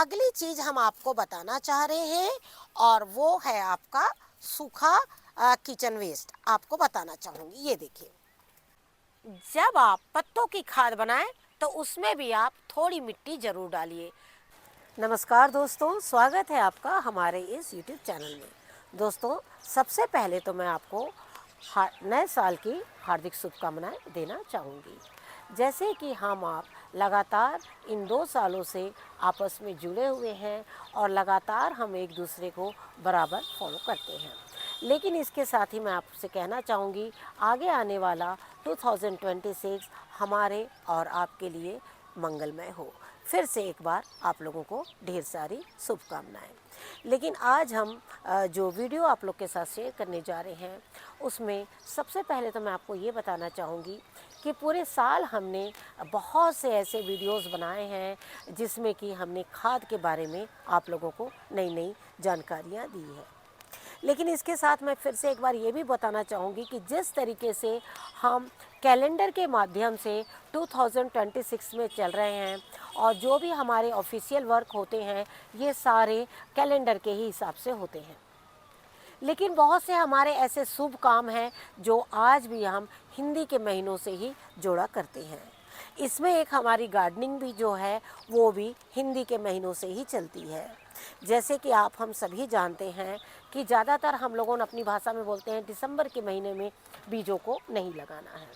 अगली चीज़ हम आपको बताना चाह रहे हैं और वो है आपका सूखा किचन वेस्ट आपको बताना चाहूँगी। ये देखिए, जब आप पत्तों की खाद बनाएं तो उसमें भी आप थोड़ी मिट्टी ज़रूर डालिए। नमस्कार दोस्तों, स्वागत है आपका हमारे इस YouTube चैनल में। दोस्तों, सबसे पहले तो मैं आपको नए साल की हार्दिक शुभकामनाएं देना चाहूँगी। जैसे कि हम आप लगातार इन 2 सालों से आपस में जुड़े हुए हैं और लगातार हम एक दूसरे को बराबर फॉलो करते हैं, लेकिन इसके साथ ही मैं आपसे कहना चाहूँगी आगे आने वाला 2026 हमारे और आपके लिए मंगलमय हो। फिर से एक बार आप लोगों को ढेर सारी शुभकामनाएं। लेकिन आज हम जो वीडियो आप लोग के साथ शेयर करने जा रहे हैं उसमें सबसे पहले तो मैं आपको ये बताना चाहूँगी कि पूरे साल हमने बहुत से ऐसे वीडियोस बनाए हैं जिसमें कि हमने खाद के बारे में आप लोगों को नई नई जानकारियाँ दी है। लेकिन इसके साथ मैं फिर से एक बार ये भी बताना चाहूँगी कि जिस तरीके से हम कैलेंडर के माध्यम से 2026 में चल रहे हैं और जो भी हमारे ऑफिशियल वर्क होते हैं ये सारे कैलेंडर के ही हिसाब से होते हैं, लेकिन बहुत से हमारे ऐसे शुभ काम हैं जो आज भी हम हिंदी के महीनों से ही जोड़ा करते हैं। इसमें एक हमारी गार्डनिंग भी जो है वो भी हिंदी के महीनों से ही चलती है। जैसे कि हम सभी जानते हैं कि ज़्यादातर हम लोगों ने अपनी भाषा में बोलते हैं दिसंबर के महीने में बीजों को नहीं लगाना है।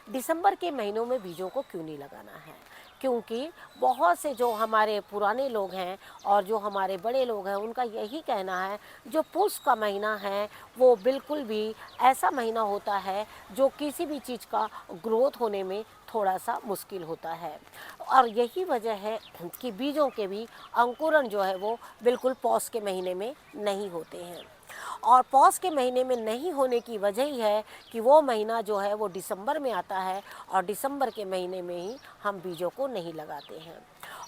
दिसंबर के महीनों में बीजों को क्यों नहीं लगाना है? क्योंकि बहुत से जो हमारे पुराने लोग हैं और जो हमारे बड़े लोग हैं उनका यही कहना है जो पुष का महीना है वो बिल्कुल भी ऐसा महीना होता है जो किसी भी चीज़ का ग्रोथ होने में थोड़ा सा मुश्किल होता है, और यही वजह है कि बीजों के भी अंकुरण जो है वो बिल्कुल पौष के महीने में नहीं होते हैं। और पौष के महीने में नहीं होने की वजह ही है कि वो महीना जो है वो दिसंबर में आता है और दिसंबर के महीने में ही हम बीजों को नहीं लगाते हैं।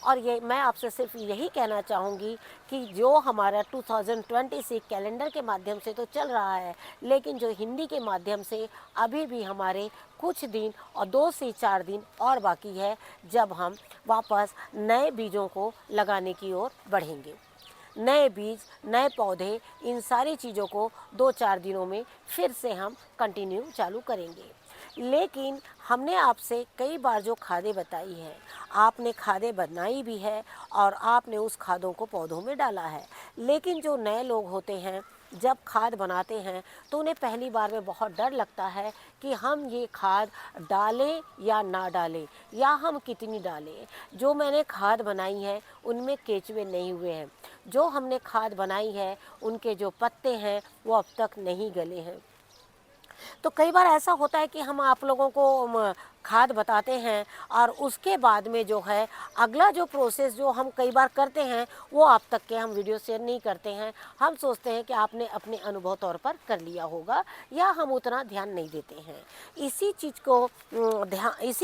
और ये मैं आपसे सिर्फ यही कहना चाहूँगी कि जो हमारा 2026 कैलेंडर के माध्यम से तो चल रहा है, लेकिन जो हिंदी के माध्यम से अभी भी हमारे कुछ दिन और 2 से 4 दिन और बाकी है जब हम वापस नए बीजों को लगाने की ओर बढ़ेंगे। नए बीज, नए पौधे, इन सारी चीज़ों को 2-4 दिनों में फिर से हम कंटिन्यू चालू करेंगे। लेकिन हमने आपसे कई बार जो खादें बताई हैं, आपने खादें बनाई भी है और आपने उस खादों को पौधों में डाला है, लेकिन जो नए लोग होते हैं जब खाद बनाते हैं तो उन्हें पहली बार में बहुत डर लगता है कि हम ये खाद डालें या ना डालें या हम कितनी डालें। जो मैंने खाद बनाई है उनमें केचुए नहीं हुए हैं, जो हमने खाद बनाई है उनके जो पत्ते हैं वो अब तक नहीं गले हैं। तो कई बार ऐसा होता है कि हम आप लोगों को खाद बताते हैं और उसके बाद में जो है अगला जो प्रोसेस जो हम कई बार करते हैं वो आप तक के हम वीडियो शेयर नहीं करते हैं। हम सोचते हैं कि आपने अपने अनुभव तौर पर कर लिया होगा या हम उतना ध्यान नहीं देते हैं। इसी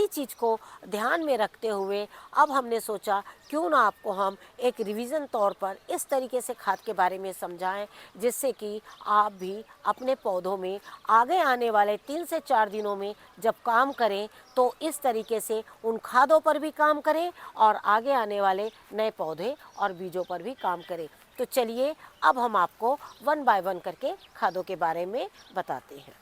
चीज़ को ध्यान में रखते हुए अब हमने सोचा क्यों ना आपको हम एक रिवीजन तौर पर इस तरीके से खाद के बारे में समझाएं जिससे कि आप भी अपने पौधों में आगे आने वाले 3 से 4 दिनों में जब काम करें तो इस तरीके से उन खादों पर भी काम करें और आगे आने वाले नए पौधे और बीजों पर भी काम करें। तो चलिए अब हम आपको 1 बाय 1 करके खादों के बारे में बताते हैं।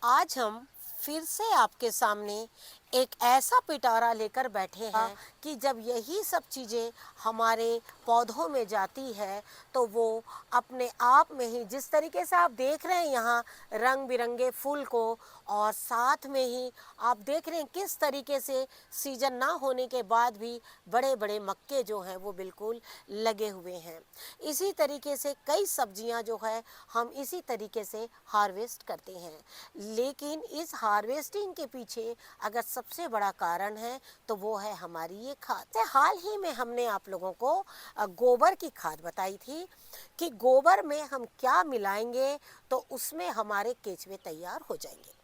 आज हम फिर से आपके सामने एक ऐसा पिटारा लेकर बैठे हैं कि जब यही सब चीज़ें हमारे पौधों में जाती है तो वो अपने आप में ही, जिस तरीके से आप देख रहे हैं यहाँ रंग बिरंगे फूल को, और साथ में ही आप देख रहे हैं किस तरीके से सीजन ना होने के बाद भी बड़े बड़े मक्के जो हैं वो बिल्कुल लगे हुए हैं। इसी तरीके से कई सब्जियां जो है हम इसी तरीके से हार्वेस्ट करते हैं, लेकिन इस हार्वेस्टिंग के पीछे अगर सबसे बड़ा कारण है तो वो है हमारी ये खाद। हाल ही में हमने आप लोगों को गोबर की खाद बताई थी कि गोबर में हम क्या मिलाएंगे तो उसमें हमारे केचुए तैयार हो जाएंगे।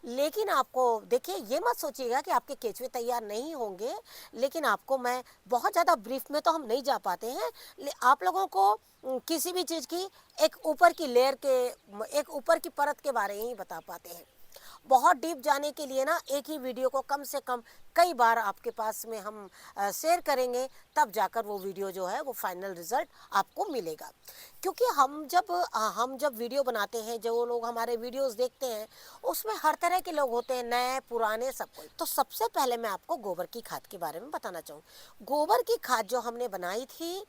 लेकिन आपको देखिए, ये मत सोचिएगा कि आपके केचुए तैयार नहीं होंगे, लेकिन आपको मैं बहुत ज़्यादा ब्रीफ में तो हम नहीं जा पाते हैं। आप लोगों को किसी भी चीज़ की एक ऊपर की लेयर के, एक ऊपर की परत के बारे में ही बता पाते हैं। बहुत डीप जाने के लिए ना एक ही वीडियो को कम से कम कई बार आपके पास में हम शेयर करेंगे, तब जाकर वो वीडियो जो है वो फाइनल रिजल्ट आपको मिलेगा। क्योंकि हम जब वीडियो बनाते हैं, जो लोग हमारे वीडियोस देखते हैं, उसमें हर तरह के लोग होते हैं, नए पुराने सब कोई। तो सबसे पहले मैं आपको गोबर की खाद के बारे में बताना चाहूँ। गोबर की खाद जो हमने बनाई थी,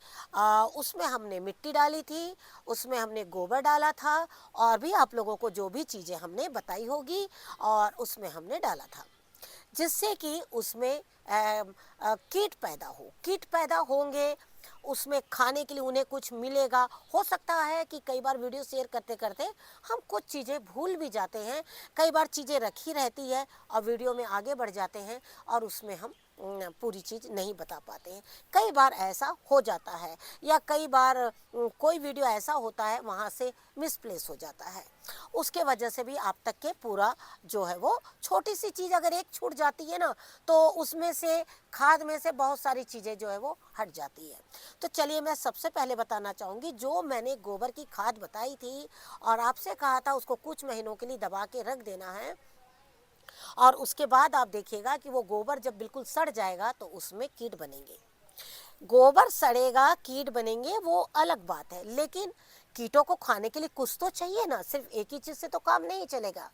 उसमें हमने मिट्टी डाली थी, उसमें हमने गोबर डाला था, और भी आप लोगों को जो भी चीज़ें हमने बताई होगी और उसमें हमने डाला था, जिससे कि उसमें कीट पैदा होंगे, उसमें खाने के लिए उन्हें कुछ मिलेगा। हो सकता है कि कई बार वीडियो शेयर करते करते हम कुछ चीज़ें भूल भी जाते हैं, कई बार चीज़ें रखी रहती है और वीडियो में आगे बढ़ जाते हैं और उसमें हम पूरी चीज़ नहीं बता पाते हैं। कई बार ऐसा हो जाता है, या कई बार कोई वीडियो ऐसा होता है वहाँ से मिसप्लेस हो जाता है, उसके वजह से भी आप तक के पूरा जो है वो छोटी सी चीज़ अगर एक छूट जाती है ना, तो उसमें से खाद में से बहुत सारी चीज़ें जो है वो हट जाती है। तो चलिए मैं सबसे पहले बताना चाहूँगी, जो मैंने गोबर की खाद बताई थी और आपसे कहा था उसको कुछ महीनों के लिए दबा के रख देना है, और उसके बाद आप देखिएगा कि वो गोबर जब बिल्कुल सड़ जाएगा तो उसमें कीट बनेंगे। गोबर सड़ेगा, कीट बनेंगे, वो अलग बात है, लेकिन कीटों को खाने के लिए कुछ तो चाहिए ना, सिर्फ एक ही चीज़ से तो काम नहीं चलेगा।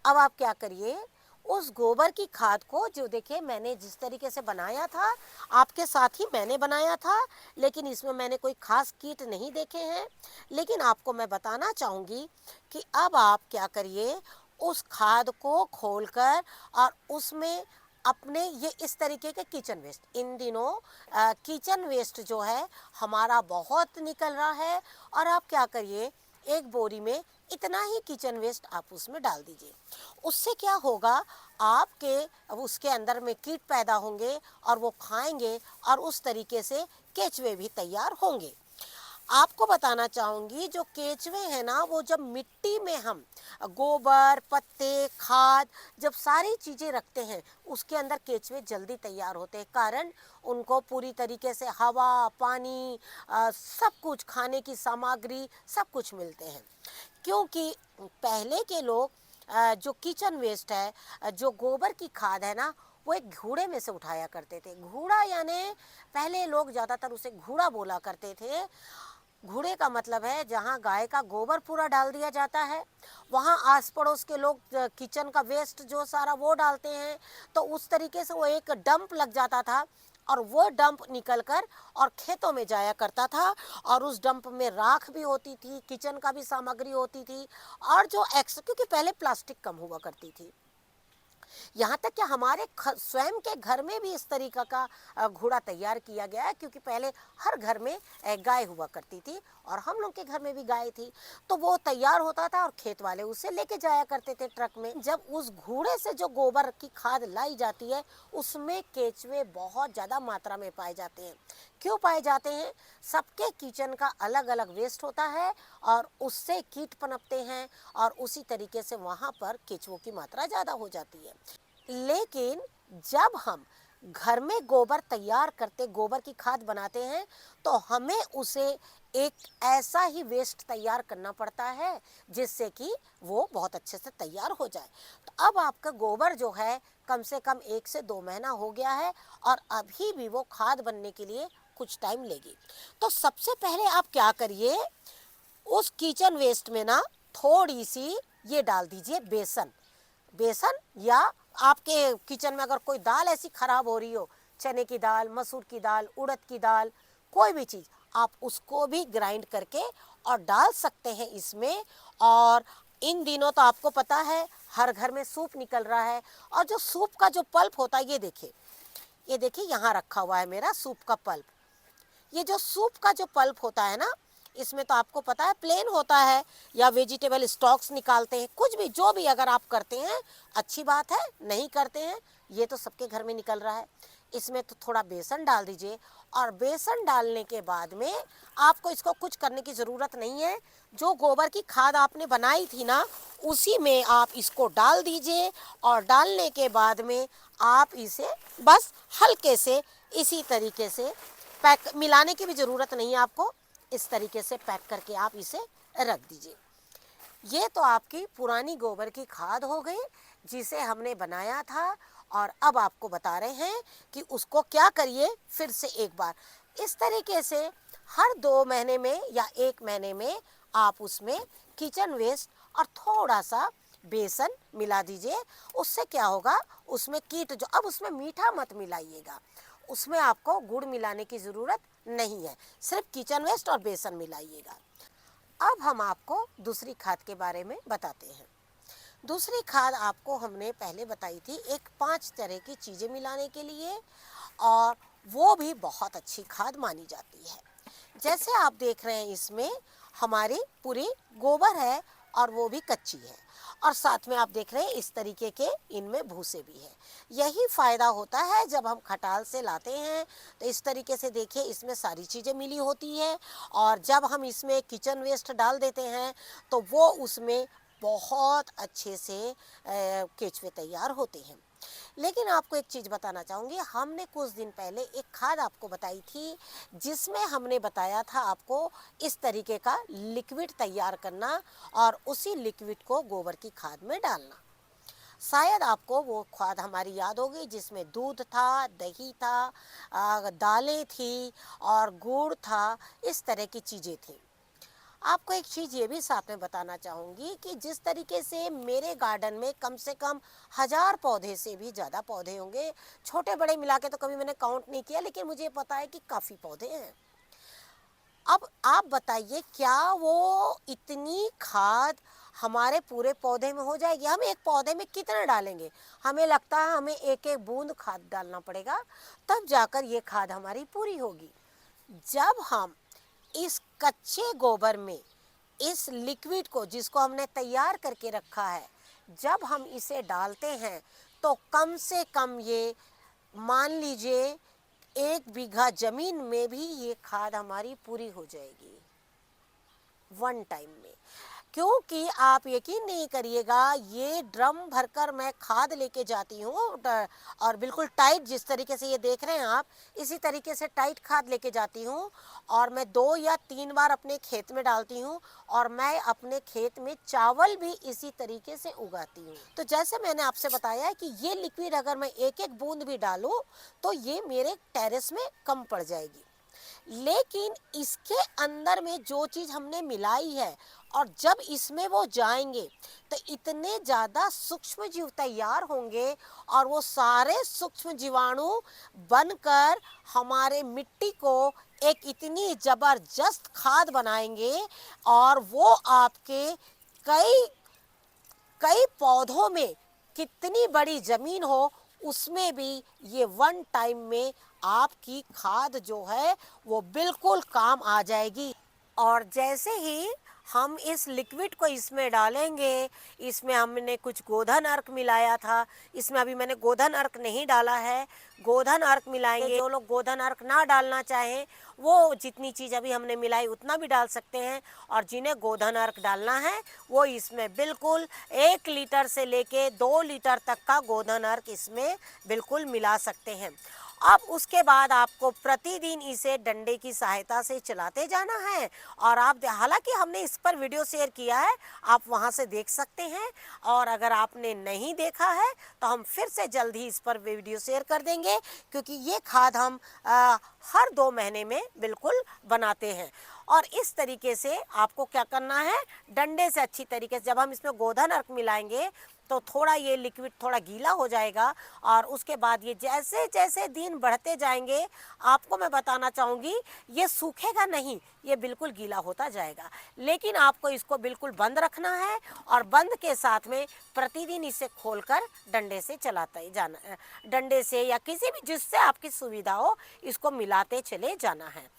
अब आप क्या करिए, उस गोबर की खाद को, जो देखिए मैंने जिस तरीके से बनाया था, आपके साथ ही मैंने बनाया था, लेकिन इसमें मैंने कोई खास कीट नहीं देखे हैं। लेकिन आपको मैं बताना चाहूँगी कि अब आप क्या करिए, उस खाद को खोलकर और उसमें अपने ये इस तरीके के किचन वेस्ट, इन दिनों किचन वेस्ट जो है हमारा बहुत निकल रहा है, और आप क्या करिए, एक बोरी में इतना ही किचन वेस्ट आप उसमें डाल दीजिए। उससे क्या होगा, आपके अब उसके अंदर में कीट पैदा होंगे और वो खाएंगे, और उस तरीके से केचुए भी तैयार होंगे। आपको बताना चाहूँगी, जो केचुए हैं ना, वो जब मिट्टी में हम गोबर, पत्ते, खाद, जब सारी चीज़ें रखते हैं, उसके अंदर केचुए जल्दी तैयार होते हैं। कारण उनको पूरी तरीके से हवा, पानी, सब कुछ, खाने की सामग्री, सब कुछ मिलते हैं। क्योंकि पहले के लोग जो किचन वेस्ट है, जो गोबर की खाद है ना, वो एक घूड़े में से उठाया करते थे। घूड़ा यानी पहले लोग ज़्यादातर उसे घूड़ा बोला करते थे। घूड़े का मतलब है जहाँ गाय का गोबर पूरा डाल दिया जाता है, वहाँ आस पड़ोस के लोग किचन का वेस्ट जो सारा वो डालते हैं, तो उस तरीके से वो एक डंप लग जाता था, और वो डंप निकलकर और खेतों में जाया करता था, और उस डंप में राख भी होती थी, किचन का भी सामग्री होती थी, और जो क्योंकि पहले प्लास्टिक कम हुआ करती थी, यहाँ तक कि हमारे स्वयं के घर में भी इस तरीका का घोड़ा तैयार किया गया है, क्योंकि पहले हर घर में गाय हुआ करती थी, और हम लोग के घर में भी गाय थी, तो वो तैयार होता था और खेत वाले उसे लेके जाया करते थे ट्रक में। जब उस घोड़े से जो गोबर की खाद लाई जाती है, उसमें केचुए बहुत ज़्यादा मात्रा में पाए जाते हैं। क्यों पाए जाते हैं? सबके किचन का अलग अलग वेस्ट होता है, और उससे कीट पनपते हैं, और उसी तरीके से वहाँ पर केचुओं की मात्रा ज़्यादा हो जाती है। लेकिन जब हम घर में गोबर तैयार करते, गोबर की खाद बनाते हैं, तो हमें उसे एक ऐसा ही वेस्ट तैयार करना पड़ता है जिससे कि वो बहुत अच्छे से तैयार हो जाए। तो अब आपका गोबर जो है कम से कम 1 से 2 महीना हो गया है, और अभी भी वो खाद बनने के लिए कुछ टाइम लेगी। तो सबसे पहले आप क्या करिए, उस किचन वेस्ट में ना थोड़ी सी ये डाल दीजिए बेसन। बेसन, या आपके किचन में अगर कोई दाल ऐसी खराब हो रही हो, चने की दाल, मसूर की दाल, उड़द की दाल, कोई भी चीज़, आप उसको भी ग्राइंड करके और डाल सकते हैं इसमें। और इन दिनों तो आपको पता है हर घर में सूप निकल रहा है, और जो सूप का जो पल्प होता है, ये देखिए यहाँ रखा हुआ है मेरा सूप का पल्प। ये जो सूप का जो पल्प होता है ना, इसमें तो आपको पता है प्लेन होता है, या वेजिटेबल स्टॉक्स निकालते हैं, कुछ भी, जो भी अगर आप करते हैं अच्छी बात है, नहीं करते हैं, ये तो सबके घर में निकल रहा है। इसमें तो थोड़ा बेसन डाल दीजिए, और बेसन डालने के बाद में आपको इसको कुछ करने की ज़रूरत नहीं है। जो गोबर की खाद आपने बनाई थी ना, उसी में आप इसको डाल दीजिए, और डालने के बाद में आप इसे बस हल्के से इसी तरीके से पैक, मिलाने की भी ज़रूरत नहीं है आपको, इस तरीके से पैक करके आप इसे रख दीजिए। ये तो आपकी पुरानी गोबर की खाद हो गई। जिसे हमने बनाया था, और अब आपको बता रहे हैं कि उसको क्या करिए फिर से एक बार। इस तरीके से हर 2 महीने में या 1 महीने में आप उसमें किचन वेस्ट और थोड़ा सा बेसन मिला दीजिए। उससे क्या होगा, उसमें कीट जो, अब उसमें मीठा मत मिलाइएगा, उसमें आपको गुड़ मिलाने की ज़रूरत नहीं है, सिर्फ किचन वेस्ट और बेसन मिलाइएगा। अब हम आपको दूसरी खाद के बारे में बताते हैं। दूसरी खाद आपको हमने पहले बताई थी, एक 5 तरह की चीज़ें मिलाने के लिए, और वो भी बहुत अच्छी खाद मानी जाती है। जैसे आप देख रहे हैं, इसमें हमारी पूरी गोबर है और वो भी कच्ची है, और साथ में आप देख रहे हैं इस तरीके के इनमें भूसे भी हैं। यही फ़ायदा होता है जब हम खटाल से लाते हैं, तो इस तरीके से देखिए इसमें सारी चीज़ें मिली होती हैं, और जब हम इसमें किचन वेस्ट डाल देते हैं तो वो उसमें बहुत अच्छे से केचुए तैयार होते हैं। लेकिन आपको एक चीज़ बताना चाहूँगी, हमने कुछ दिन पहले एक खाद आपको बताई थी, जिसमें हमने बताया था आपको इस तरीके का लिक्विड तैयार करना और उसी लिक्विड को गोबर की खाद में डालना। शायद आपको वो खाद हमारी याद होगी, जिसमें दूध था, दही था, दालें थी और गुड़ था, इस तरह की चीज़ें थी। आपको एक चीज़ ये भी साथ में बताना चाहूँगी कि जिस तरीके से मेरे गार्डन में कम से कम 1000 पौधे से भी ज़्यादा पौधे होंगे, छोटे बड़े मिला के तो कभी मैंने काउंट नहीं किया, लेकिन मुझे पता है कि काफ़ी पौधे हैं। अब आप बताइए, क्या वो इतनी खाद हमारे पूरे पौधे में हो जाएगी? हम एक पौधे में कितना डालेंगे? हमें लगता है हमें एक एक बूंद खाद डालना पड़ेगा, तब जाकर ये खाद हमारी पूरी होगी। जब हम इस कच्चे गोबर में इस लिक्विड को, जिसको हमने तैयार करके रखा है, जब हम इसे डालते हैं तो कम से कम ये मान लीजिए 1 बीघा जमीन में भी ये खाद हमारी पूरी हो जाएगी 1 टाइम में। क्योंकि आप यकीन नहीं करिएगा, ये ड्रम भरकर मैं खाद लेके जाती हूँ, और बिल्कुल टाइट, जिस तरीके से ये देख रहे हैं आप, इसी तरीके से टाइट खाद लेके जाती हूँ, और मैं 2 या 3 बार अपने खेत में डालती हूँ, और मैं अपने खेत में चावल भी इसी तरीके से उगाती हूँ। तो जैसे मैंने आपसे बताया है कि ये लिक्विड अगर मैं एक एक बूंद भी डालूँ तो ये मेरे टेरेस में कम पड़ जाएगी। लेकिन इसके अंदर में जो चीज़ हमने मिलाई है, और जब इसमें वो जाएंगे तो इतने ज़्यादा सूक्ष्म जीव तैयार होंगे, और वो सारे सूक्ष्म जीवाणु बनकर हमारे मिट्टी को एक इतनी ज़बरदस्त खाद बनाएंगे, और वो आपके कई कई पौधों में, कितनी बड़ी ज़मीन हो उसमें भी ये 1 टाइम में आपकी खाद जो है वो बिल्कुल काम आ जाएगी। और जैसे ही हम इस लिक्विड को इसमें डालेंगे, इसमें हमने कुछ गोधन अर्क मिलाया था, इसमें अभी मैंने गोधन अर्क नहीं डाला है, गोधन अर्क मिलाएंगे। जो लोग गोधन अर्क ना डालना चाहें, वो जितनी चीज़ अभी हमने मिलाई उतना भी डाल सकते हैं, और जिन्हें गोधन अर्क डालना है वो इसमें बिल्कुल 1 लीटर से लेके 2 लीटर तक का गोधन अर्क इसमें बिल्कुल मिला सकते हैं। अब उसके बाद आपको प्रतिदिन इसे डंडे की सहायता से चलाते जाना है, और आप, हालांकि हमने इस पर वीडियो शेयर किया है, आप वहां से देख सकते हैं, और अगर आपने नहीं देखा है तो हम फिर से जल्द ही इस पर वीडियो शेयर कर देंगे, क्योंकि ये खाद हम हर 2 महीने में बिल्कुल बनाते हैं। और इस तरीके से आपको क्या करना है, डंडे से अच्छी तरीके से, जब हम इसमें गोधन अर्क मिलाएंगे तो थोड़ा ये लिक्विड थोड़ा गीला हो जाएगा, और उसके बाद ये जैसे जैसे दिन बढ़ते जाएंगे, आपको मैं बताना चाहूँगी, ये सूखेगा नहीं, ये बिल्कुल गीला होता जाएगा। लेकिन आपको इसको बिल्कुल बंद रखना है, और बंद के साथ में प्रतिदिन इसे खोलकर डंडे से चलाते जाना, डंडे से या किसी भी जिससे आपकी सुविधा हो, इसको मिलाते चले जाना है।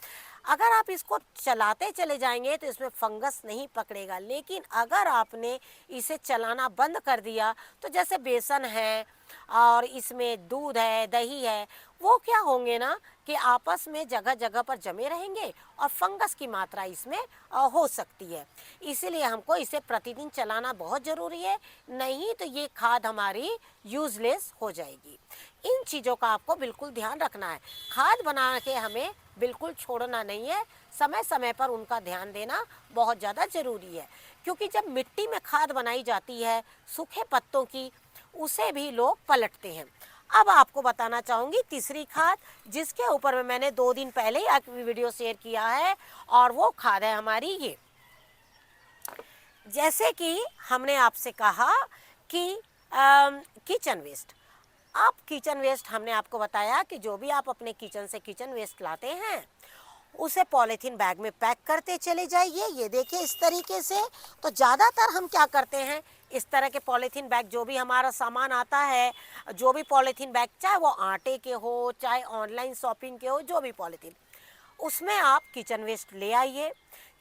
अगर आप इसको चलाते चले जाएंगे तो इसमें फंगस नहीं पकड़ेगा, लेकिन अगर आपने इसे चलाना बंद कर दिया तो जैसे बेसन है और इसमें दूध है, दही है, वो क्या होंगे ना कि आपस में जगह जगह पर जमे रहेंगे, और फंगस की मात्रा इसमें हो सकती है। इसीलिए हमको इसे प्रतिदिन चलाना बहुत ज़रूरी है, नहीं तो ये खाद हमारी यूज़लेस हो जाएगी। इन चीज़ों का आपको बिल्कुल ध्यान रखना है। खाद बना के हमें बिल्कुल छोड़ना नहीं है, समय समय पर उनका ध्यान देना बहुत ज़्यादा ज़रूरी है, क्योंकि जब मिट्टी में खाद बनाई जाती है सूखे पत्तों की, उसे भी लोग पलटते हैं। अब आपको बताना चाहूँगी तीसरी खाद, जिसके ऊपर में मैंने 2 दिन पहले ही एक वीडियो शेयर किया है, और वो खाद है हमारी ये। जैसे कि हमने आपसे कहा कि किचन वेस्ट। अब किचन वेस्ट हमने आपको बताया कि जो भी आप अपने किचन से किचन वेस्ट लाते हैं उसे पॉलीथीन बैग में पैक करते चले जाइए। ये देखिए इस तरीके से। तो ज़्यादातर हम क्या करते हैं, इस तरह के पॉलीथीन बैग, जो भी हमारा सामान आता है, जो भी पॉलीथीन बैग, चाहे वो आटे के हो, चाहे ऑनलाइन शॉपिंग के हो, जो भी पॉलीथीन, उसमें आप किचन वेस्ट ले आइए।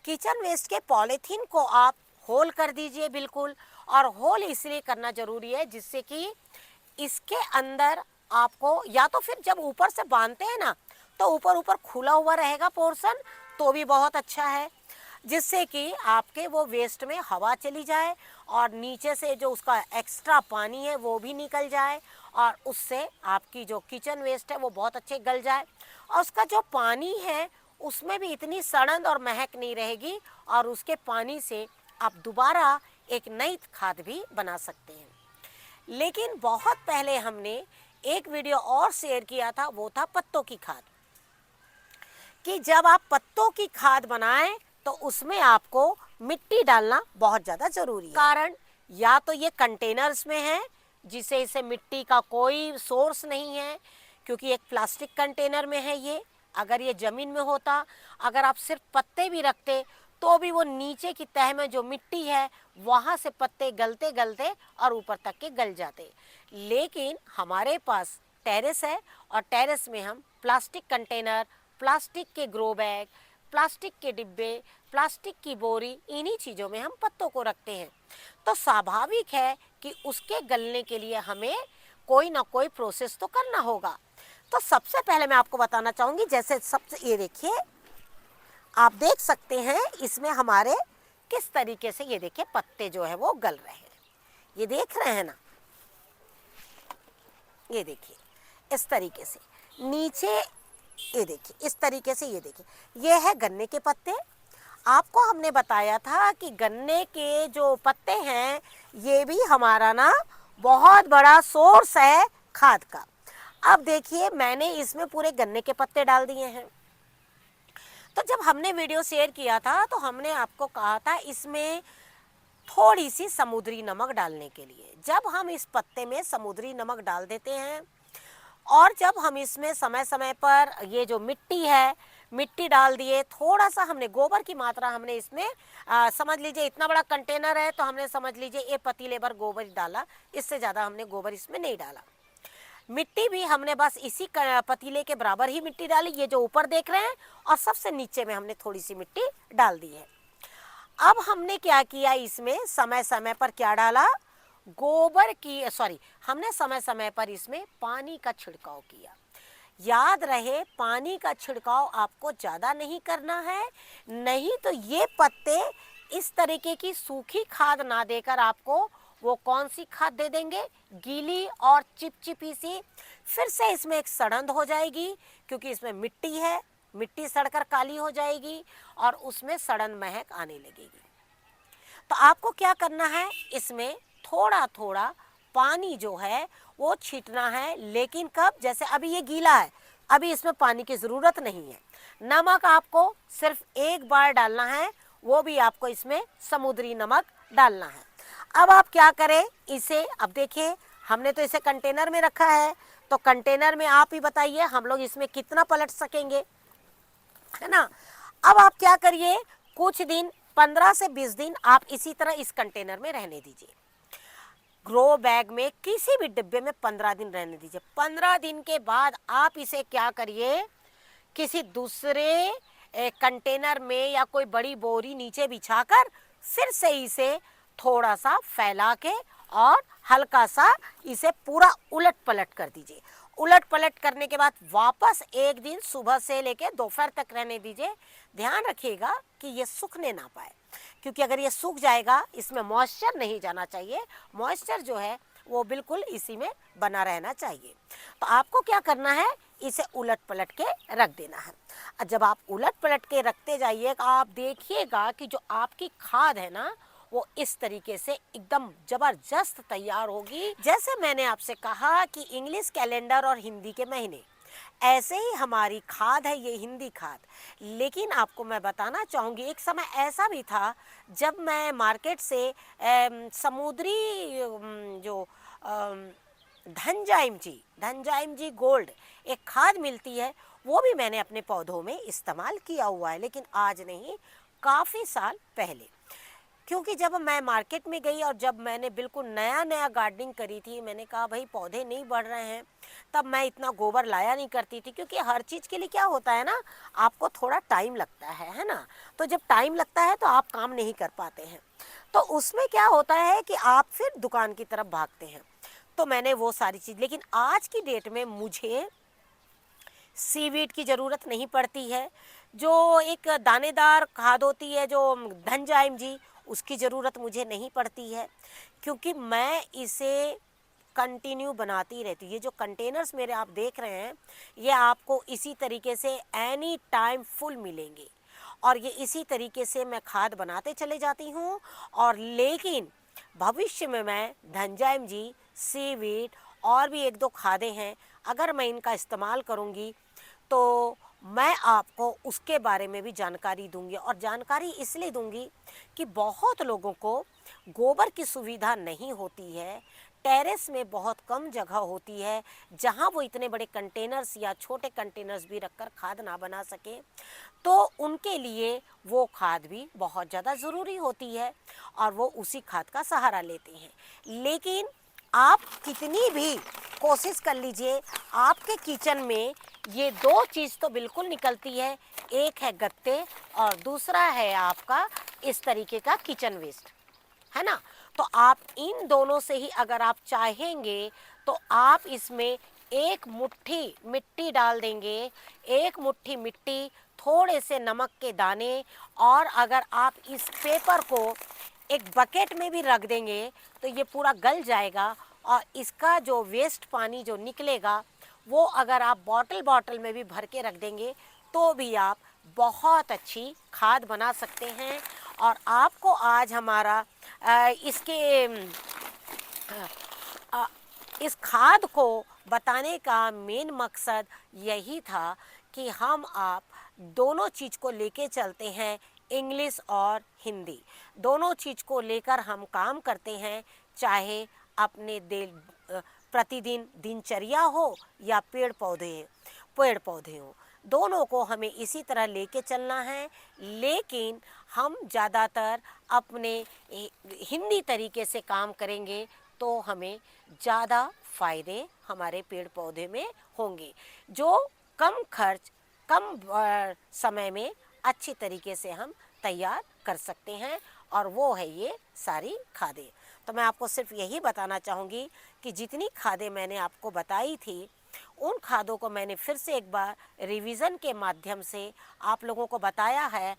किचन वेस्ट के पॉलीथीन को आप होल कर दीजिए बिल्कुल। और होल इसलिए करना ज़रूरी है जिससे कि इसके अंदर आपको, या तो फिर जब ऊपर से बांधते हैं ना, तो ऊपर ऊपर खुला हुआ रहेगा पोर्शन, तो भी बहुत अच्छा है, जिससे कि आपके वो वेस्ट में हवा चली जाए और नीचे से जो उसका एक्स्ट्रा पानी है वो भी निकल जाए, और उससे आपकी जो किचन वेस्ट है वो बहुत अच्छे गल जाए, और उसका जो पानी है उसमें भी इतनी सड़न और महक नहीं रहेगी, और उसके पानी से आप दोबारा एक नई खाद भी बना सकते हैं। लेकिन बहुत पहले हमने एक वीडियो और शेयर किया था, वो था पत्तों की खाद, कि जब आप पत्तों की खाद बनाएं तो उसमें आपको मिट्टी डालना बहुत ज़्यादा ज़रूरी है। कारण या तो ये कंटेनर्स में है जिसे इसे मिट्टी का कोई सोर्स नहीं है, क्योंकि एक प्लास्टिक कंटेनर में है ये। अगर ये ज़मीन में होता, अगर आप सिर्फ पत्ते भी रखते तो भी वो नीचे की तह में जो मिट्टी है वहाँ से पत्ते गलते गलते और ऊपर तक के गल जाते। लेकिन हमारे पास टेरेस है, और टेरेस में हम प्लास्टिक कंटेनर, प्लास्टिक के ग्रो बैग, प्लास्टिक के डिब्बे, प्लास्टिक की बोरी, इन्हीं चीज़ों में हम पत्तों को रखते हैं। तो स्वाभाविक है कि उसके गलने के लिए हमें कोई ना कोई प्रोसेस तो करना होगा। तो सबसे पहले मैं आपको बताना चाहूँगी, जैसे सबसे ये देखिए, आप देख सकते हैं इसमें हमारे किस तरीके से, ये देखिए पत्ते जो है वो गल रहे हैं, ये देख रहे हैं ना, ये देखिए इस तरीके से नीचे, ये देखिए इस तरीके से, ये देखिए ये है गन्ने के पत्ते। आपको हमने बताया था कि गन्ने के जो पत्ते हैं ये भी हमारा ना बहुत बड़ा सोर्स है खाद का। अब देखिए मैंने इसमें पूरे गन्ने के पत्ते डाल दिए हैं। तो जब हमने वीडियो शेयर किया था तो हमने आपको कहा था इसमें थोड़ी सी समुद्री नमक डालने के लिए। जब हम इस पत्ते में समुद्री नमक डाल देते हैं, और जब हम इसमें समय समय पर ये जो मिट्टी है, मिट्टी डाल दिए, थोड़ा सा हमने गोबर की मात्रा हमने इसमें समझ लीजिए इतना बड़ा कंटेनर है तो हमने समझ लीजिए एक पतीले भर गोबर डाला, इससे ज़्यादा हमने गोबर इसमें नहीं डाला। मिट्टी भी हमने बस इसी पतीले के बराबर ही मिट्टी डाली, ये जो ऊपर देख रहे हैं, और सबसे नीचे में हमने थोड़ी सी मिट्टी डाल दी है। अब हमने क्या किया, इसमें समय समय पर क्या डाला, हमने समय समय पर इसमें पानी का छिड़काव किया। याद रहे पानी का छिड़काव आपको ज़्यादा नहीं करना है, नहीं तो ये पत्ते इस तरीके की सूखी खाद ना देकर आपको वो कौन सी खाद दे देंगे, गीली और चिपचिपी सी। फिर से इसमें एक सड़न हो जाएगी, क्योंकि इसमें मिट्टी है, मिट्टी सड़कर काली हो जाएगी और उसमें सड़न महक आने लगेगी। तो आपको क्या करना है, इसमें थोड़ा थोड़ा पानी जो है वो छींटना है। लेकिन कब, जैसे अभी ये गीला है, अभी इसमें पानी की ज़रूरत नहीं है। नमक आपको सिर्फ एक बार डालना है, वो भी आपको इसमें समुद्री नमक डालना है। अब आप क्या करें इसे, अब देखिए हमने तो इसे कंटेनर में रखा है, तो कंटेनर में आप ही बताइए हम लोग इसमें कितना पलट सकेंगे, है ना। अब आप क्या करिए, कुछ दिन 15 से 20 दिन आप इसी तरह इस कंटेनर में रहने दीजिए। ग्रो बैग में किसी भी डिब्बे में 15 दिन रहने दीजिए। 15 दिन के बाद आप इसे क्या करिए, किसी दूसरे कंटेनर में या कोई बड़ी बोरी नीचे बिछाकर फिर से इसे थोड़ा सा फैला के और हल्का सा इसे पूरा उलट पलट कर दीजिए। उलट पलट करने के बाद वापस एक दिन सुबह से लेके दोपहर तक रहने दीजिए। ध्यान रखिएगा कि ये सूखने ना पाए, क्योंकि अगर ये सूख जाएगा, इसमें मॉइस्चर नहीं जाना चाहिए, मॉइस्चर जो है वो बिल्कुल इसी में बना रहना चाहिए। तो आपको क्या करना है, इसे उलट पलट के रख देना है। जब आप उलट पलट के रखते जाइएगा, आप देखिएगा कि जो आपकी खाद है ना वो इस तरीके से एकदम जबरदस्त तैयार होगी। जैसे मैंने आपसे कहा कि इंग्लिश कैलेंडर और हिंदी के महीने, ऐसे ही हमारी खाद है ये हिंदी खाद। लेकिन आपको मैं बताना चाहूँगी, एक समय ऐसा भी था जब मैं मार्केट से समुद्री जो धनजाइम जी गोल्ड एक खाद मिलती है, वो भी मैंने अपने पौधों में इस्तेमाल किया हुआ है, लेकिन आज नहीं, काफ़ी साल पहले। क्योंकि जब मैं मार्केट में गई और जब मैंने बिल्कुल नया नया गार्डनिंग करी थी, मैंने कहा भाई पौधे नहीं बढ़ रहे हैं, तब मैं इतना गोबर लाया नहीं करती थी। क्योंकि हर चीज़ के लिए क्या होता है ना, आपको थोड़ा टाइम लगता है ना। तो जब टाइम लगता है तो आप काम नहीं कर पाते हैं, तो उसमें क्या होता है कि आप फिर दुकान की तरफ भागते हैं। तो मैंने वो सारी चीज़, लेकिन आज की डेट में मुझे सीवीड की ज़रूरत नहीं पड़ती है। जो एक दानेदार खाद होती है जो धनजाइम जी, उसकी ज़रूरत मुझे नहीं पड़ती है, क्योंकि मैं इसे कंटिन्यू बनाती रहती हूँ। ये जो कंटेनर्स मेरे आप देख रहे हैं, ये आपको इसी तरीके से एनी टाइम फुल मिलेंगे, और ये इसी तरीके से मैं खाद बनाते चले जाती हूँ। और लेकिन भविष्य में मैं धनजाइम जी, सीवीड और भी एक दो खादें हैं, अगर मैं इनका इस्तेमाल करूँगी तो मैं आपको उसके बारे में भी जानकारी दूंगी। और जानकारी इसलिए दूंगी कि बहुत लोगों को गोबर की सुविधा नहीं होती है, टेरेस में बहुत कम जगह होती है जहां वो इतने बड़े कंटेनर्स या छोटे कंटेनर्स भी रखकर खाद ना बना सके, तो उनके लिए वो खाद भी बहुत ज़्यादा ज़रूरी होती है और वो उसी खाद का सहारा लेते हैं। लेकिन आप कितनी भी कोशिश कर लीजिए, आपके किचन में ये दो चीज़ तो बिल्कुल निकलती है, एक है गत्ते और दूसरा है आपका इस तरीके का किचन वेस्ट, है ना। तो आप इन दोनों से ही अगर आप चाहेंगे तो आप इसमें एक मुट्ठी मिट्टी डाल देंगे, एक मुट्ठी मिट्टी, थोड़े से नमक के दाने, और अगर आप इस पेपर को एक बकेट में भी रख देंगे तो ये पूरा गल जाएगा, और इसका जो वेस्ट पानी जो निकलेगा वो अगर आप बॉटल में भी भर के रख देंगे तो भी आप बहुत अच्छी खाद बना सकते हैं। और आपको आज हमारा इस खाद को बताने का मेन मकसद यही था कि हम आप दोनों चीज़ को लेके चलते हैं, इंग्लिश और हिंदी दोनों चीज़ को लेकर हम काम करते हैं, चाहे अपने प्रतिदिन दिनचर्या हो या पेड़ पौधे हो, दोनों को हमें इसी तरह लेके चलना है। लेकिन हम ज़्यादातर अपने हिंदी तरीके से काम करेंगे तो हमें ज़्यादा फ़ायदे हमारे पेड़ पौधे में होंगे, जो कम खर्च कम समय में अच्छी तरीके से हम तैयार कर सकते हैं, और वो है ये सारी खादें। तो मैं आपको सिर्फ यही बताना चाहूँगी कि जितनी खादें मैंने आपको बताई थी, उन खादों को मैंने फिर से एक बार रिवीज़न के माध्यम से आप लोगों को बताया है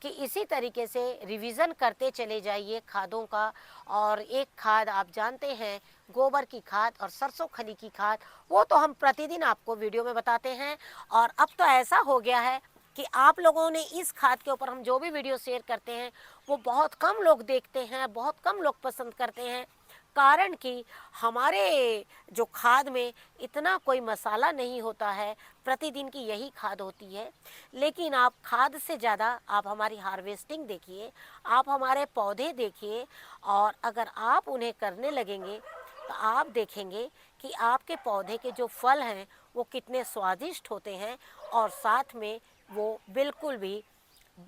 कि इसी तरीके से रिवीज़न करते चले जाइए खादों का। और एक खाद आप जानते हैं, गोबर की खाद और सरसों खली की खाद, वो तो हम प्रतिदिन आपको वीडियो में बताते हैं। और अब तो ऐसा हो गया है कि आप लोगों ने इस खाद के ऊपर हम जो भी वीडियो शेयर करते हैं वो बहुत कम लोग देखते हैं, बहुत कम लोग पसंद करते हैं, कारण कि हमारे जो खाद में इतना कोई मसाला नहीं होता है, प्रतिदिन की यही खाद होती है। लेकिन आप खाद से ज़्यादा आप हमारी हार्वेस्टिंग देखिए, आप हमारे पौधे देखिए, और अगर आप उन्हें करने लगेंगे तो आप देखेंगे कि आपके पौधे के जो फल हैं वो कितने स्वादिष्ट होते हैं, और साथ में वो बिल्कुल भी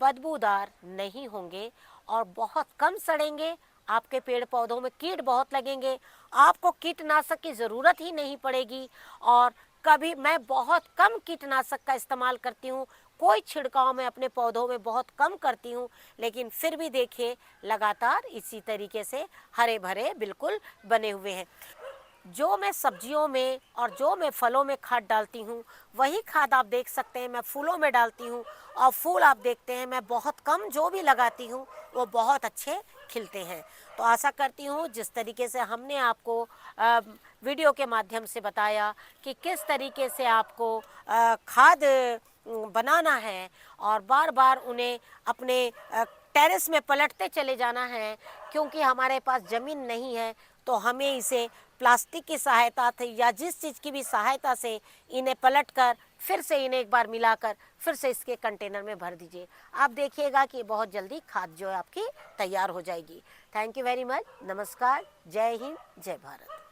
बदबूदार नहीं होंगे और बहुत कम सड़ेंगे। आपके पेड़ पौधों में कीट बहुत लगेंगे, आपको कीटनाशक की ज़रूरत ही नहीं पड़ेगी। और कभी मैं बहुत कम कीटनाशक का इस्तेमाल करती हूँ, कोई छिड़काव मैं अपने पौधों में बहुत कम करती हूँ, लेकिन फिर भी देखिए लगातार इसी तरीके से हरे भरे बिल्कुल बने हुए हैं। जो मैं सब्जियों में और जो मैं फलों में खाद डालती हूँ, वही खाद आप देख सकते हैं मैं फूलों में डालती हूँ, और फूल आप देखते हैं मैं बहुत कम जो भी लगाती हूँ वो बहुत अच्छे खिलते हैं। तो आशा करती हूँ जिस तरीके से हमने आपको वीडियो के माध्यम से बताया कि किस तरीके से आपको खाद बनाना है और बार बार उन्हें अपने टेरेस में पलटते चले जाना है, क्योंकि हमारे पास ज़मीन नहीं है। तो हमें इसे प्लास्टिक की सहायता से या जिस चीज़ की भी सहायता से इन्हें पलटकर फिर से इन्हें एक बार मिलाकर फिर से इसके कंटेनर में भर दीजिए। आप देखिएगा कि बहुत जल्दी खाद जो है आपकी तैयार हो जाएगी। Thank you very much. नमस्कार, जय हिंद, जय भारत।